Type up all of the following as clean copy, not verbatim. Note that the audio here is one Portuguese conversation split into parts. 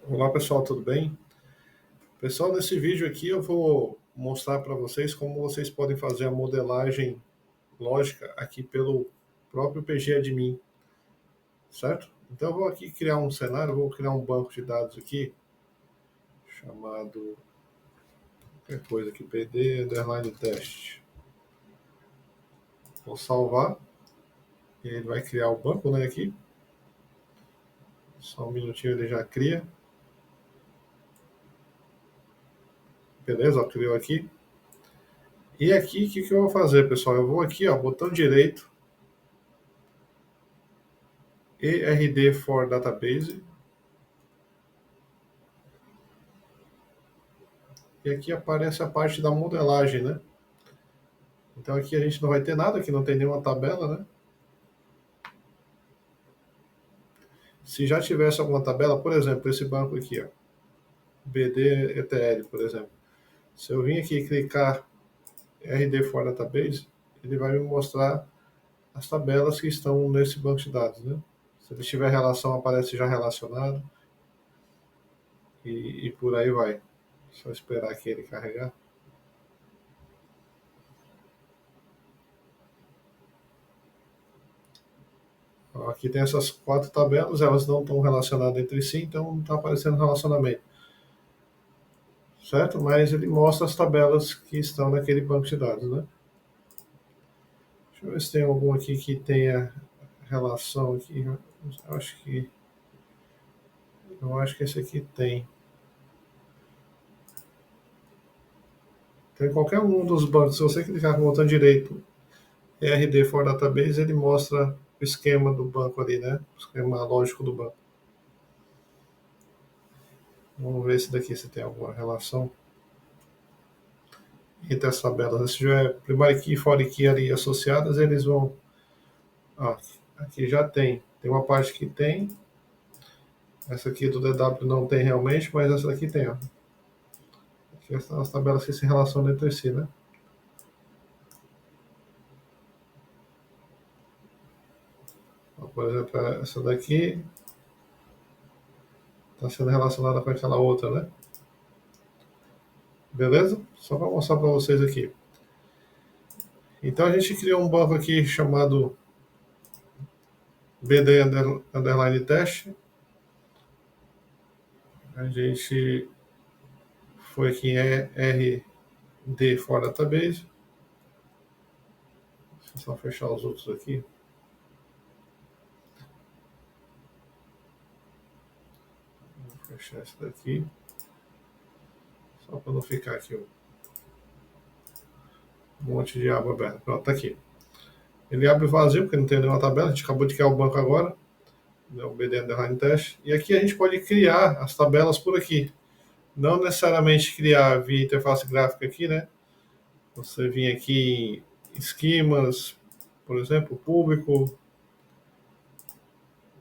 Olá pessoal, tudo bem? Pessoal, nesse vídeo aqui eu vou mostrar para vocês como vocês podem fazer a modelagem lógica aqui pelo próprio PGAdmin, certo? Então eu vou aqui criar um cenário, vou criar um banco de dados aqui, chamado qualquer coisa aqui, PD_test. Vou salvar, e ele vai criar o banco, né, aqui. Só um minutinho ele já cria. Beleza, ó, criou aqui. E aqui, o que eu vou fazer, pessoal? Eu vou aqui, ó, botão direito, ERD for Database. E aqui aparece a parte da modelagem, né? Então aqui a gente não vai ter nada, aqui não tem nenhuma tabela, né? Se já tivesse alguma tabela, por exemplo, esse banco aqui, ó, BD-ETL, por exemplo. Se eu vim aqui e clicar RD for Database, ele vai me mostrar as tabelas que estão nesse banco de dados, né? Se ele tiver relação, aparece já relacionado. E por aí vai. Só esperar aqui ele carregar. Ó, aqui tem essas 4 tabelas, elas não estão relacionadas entre si, então não está aparecendo relacionamento. Certo? Mas ele mostra as tabelas que estão naquele banco de dados, né? Deixa eu ver se tem algum aqui que tenha relação aqui. Eu acho que esse aqui tem. Então, em qualquer um dos bancos, se você clicar com o botão direito, RD for Database, ele mostra o esquema do banco ali, né? O esquema lógico do banco. Vamos ver se daqui se tem alguma relação entre as tabelas. Se tiver primary key e foreign key ali associadas, eles vão. Ah, aqui já tem. Tem uma parte que tem. Essa aqui do DW não tem realmente, mas essa daqui tem. Ó. Aqui são as tabelas que se relacionam entre si, né? Ó, por exemplo, essa daqui está sendo relacionada com aquela outra, né? Beleza? Só para mostrar para vocês aqui. Então a gente criou um banco aqui chamado BD_test. A gente foi aqui em RD for Database. Deixa eu só fechar os outros aqui. Vou fechar esse daqui. Só para não ficar aqui um monte de aba aberta. Pronto, tá aqui. Ele abre vazio, porque não tem nenhuma tabela. A gente acabou de criar o banco agora. O BD_test. E aqui a gente pode criar as tabelas por aqui. Não necessariamente criar via interface gráfica aqui, né? Você vir aqui em esquemas, por exemplo, público,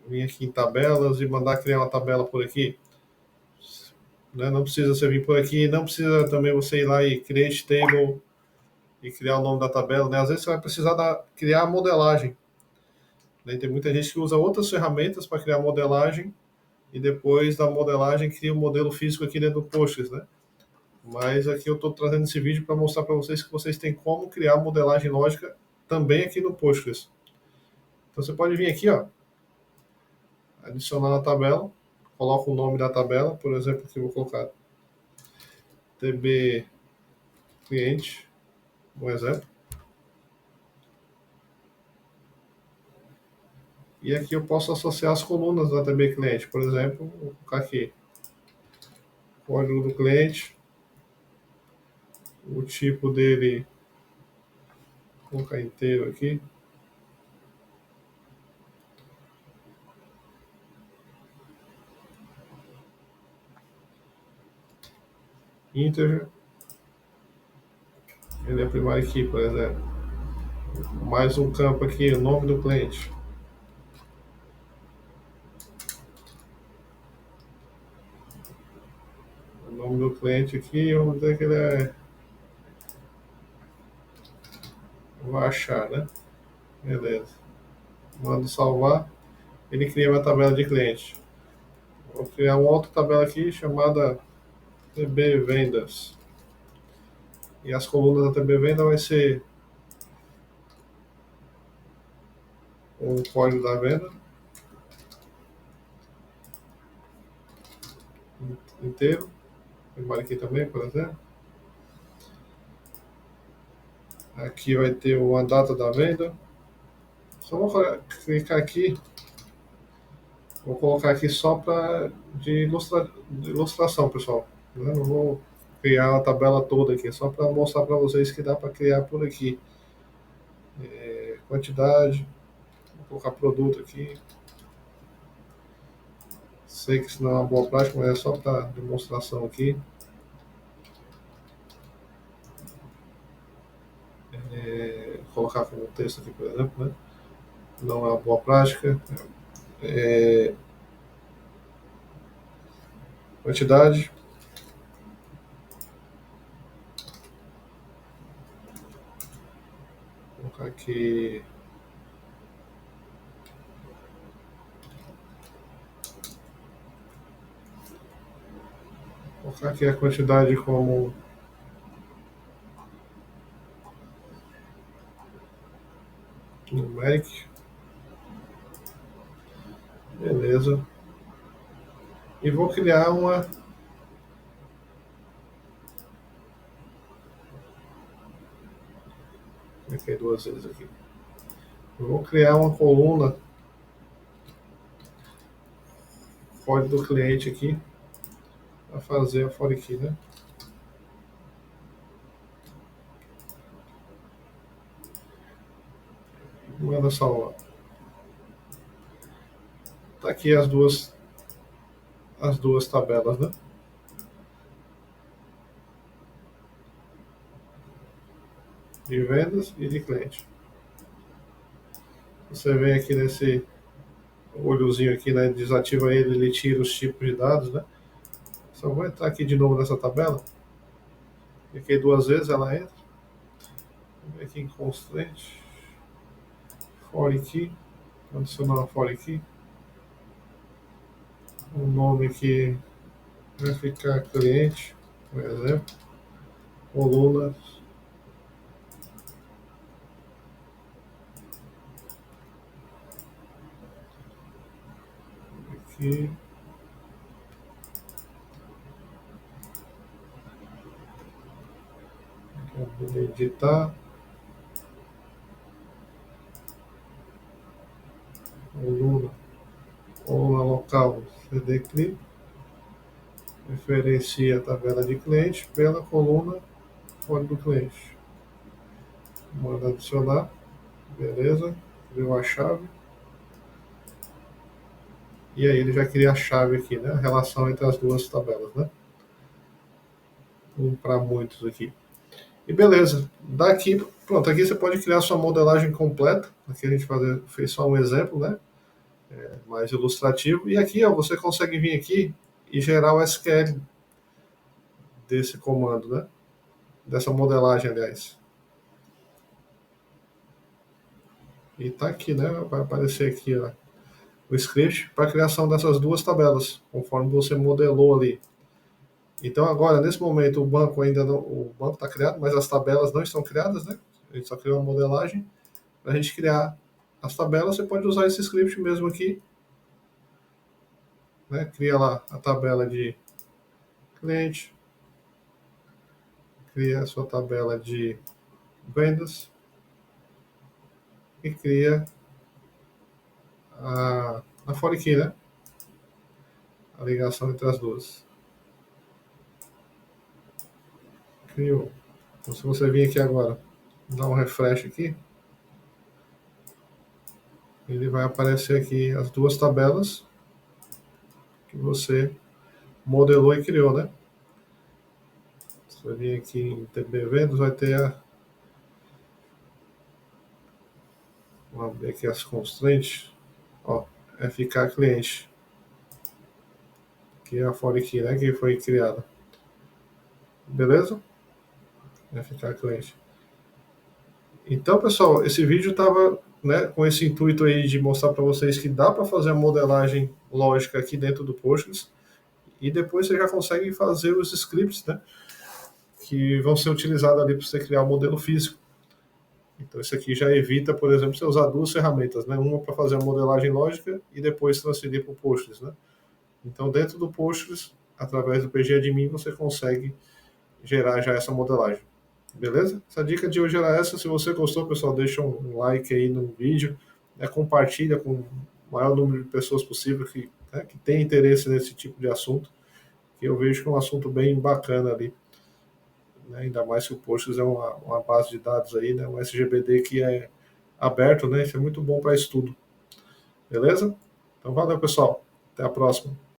vir aqui em tabelas e mandar criar uma tabela por aqui. Né? Não precisa você vir por aqui, não precisa também você ir lá e create table e criar o nome da tabela, né? Às vezes você vai precisar criar a modelagem. Né? Tem muita gente que usa outras ferramentas para criar modelagem e depois da modelagem cria um modelo físico aqui dentro do Postgres, né? Mas aqui eu estou trazendo esse vídeo para mostrar para vocês que vocês têm como criar modelagem lógica também aqui no Postgres. Então você pode vir aqui, ó, adicionar na tabela, coloca o nome da tabela, por exemplo, aqui eu vou colocar TB cliente, um exemplo. E aqui eu posso associar as colunas da TB cliente, por exemplo, vou colocar aqui código do cliente, o tipo dele, vou colocar inteiro aqui. Integer, ele é primary key, por exemplo. Mais um campo aqui, o nome do cliente. O nome do cliente aqui, vamos dizer que ele é. Vou achar, né? Beleza. Mando salvar. Ele cria uma tabela de cliente. Vou criar uma outra tabela aqui chamada TB Vendas. E as colunas da TB Venda vai ser o código da venda inteiro. Embora aqui também, por exemplo. Aqui vai ter uma data da venda. Só vou clicar aqui. Vou colocar aqui só para de ilustração, pessoal. Não vou criar a tabela toda aqui, só para mostrar para vocês que dá para criar por aqui. Quantidade, vou colocar produto aqui. Sei que isso não é uma boa prática, mas é só para demonstração aqui. Vou colocar como texto aqui, por exemplo, né? Não é uma boa prática. Quantidade. Vou colocar aqui. Vou colocar aqui a quantidade como numeric. Beleza. E vou criar uma. Cliquei duas vezes aqui. Eu vou criar uma coluna código do cliente aqui para fazer a for key, né? Manda salvar. Tá aqui as duas tabelas, né? De vendas e de cliente. Você vem aqui nesse olhozinho aqui, né? Desativa ele tira os tipos de dados, né? Só vou entrar aqui de novo nessa tabela. Cliquei duas vezes, ela entra. Vou ver aqui em constraint. For key. Adicionar uma for key. O nome aqui vai ficar cliente, por exemplo. Colunas. Aqui. Vou editar. Coluna local CD clip. Referencia a tabela de cliente pela coluna código do cliente. Manda adicionar. Beleza. Criou a chave. E aí ele já cria a chave aqui, né? A relação entre as duas tabelas, né? Um para muitos aqui. E beleza. Daqui, pronto, aqui você pode criar sua modelagem completa. Aqui a gente fez só um exemplo, né? Mais ilustrativo. E aqui, ó, você consegue vir aqui e gerar o SQL desse comando, né? Dessa modelagem, aliás. E tá aqui, né? Vai aparecer aqui, ó, o script para a criação dessas duas tabelas, conforme você modelou ali. Então agora, nesse momento, o banco ainda não, o banco está criado, mas as tabelas não estão criadas, né? A gente só criou uma modelagem. Para a gente criar as tabelas, você pode usar esse script mesmo aqui, né? Cria lá a tabela de cliente, cria a sua tabela de vendas e cria a for key, né? A ligação entre as duas. Criou. Então, se você vir aqui agora, dar um refresh aqui, ele vai aparecer aqui as duas tabelas que você modelou e criou, né? Se você vir aqui em TB Vendas, vai ter vamos ver aqui as constraints. Ó, FK cliente. Que é a for key, né? Que foi criada. Beleza? FK cliente. Então, pessoal, esse vídeo estava né, com esse intuito aí de mostrar para vocês que dá para fazer a modelagem lógica aqui dentro do Postgres, e depois você já consegue fazer os scripts, né, que vão ser utilizados ali para você criar o modelo físico. Então isso aqui já evita, por exemplo, você usar duas ferramentas, né, uma para fazer a modelagem lógica e depois transferir para o Postgres, né. Então dentro do Postgres, através do pgadmin, você consegue gerar já essa modelagem. Beleza? Essa dica de hoje era essa. Se você gostou, pessoal, deixa um like aí no vídeo, né, compartilha com o maior número de pessoas possível que, né, que tem interesse nesse tipo de assunto, que eu vejo que é um assunto bem bacana ali, né, ainda mais que o Postgres é uma base de dados aí, né, um SGBD que é aberto, né, isso é muito bom para estudo. Beleza? Então valeu, pessoal. Até a próxima.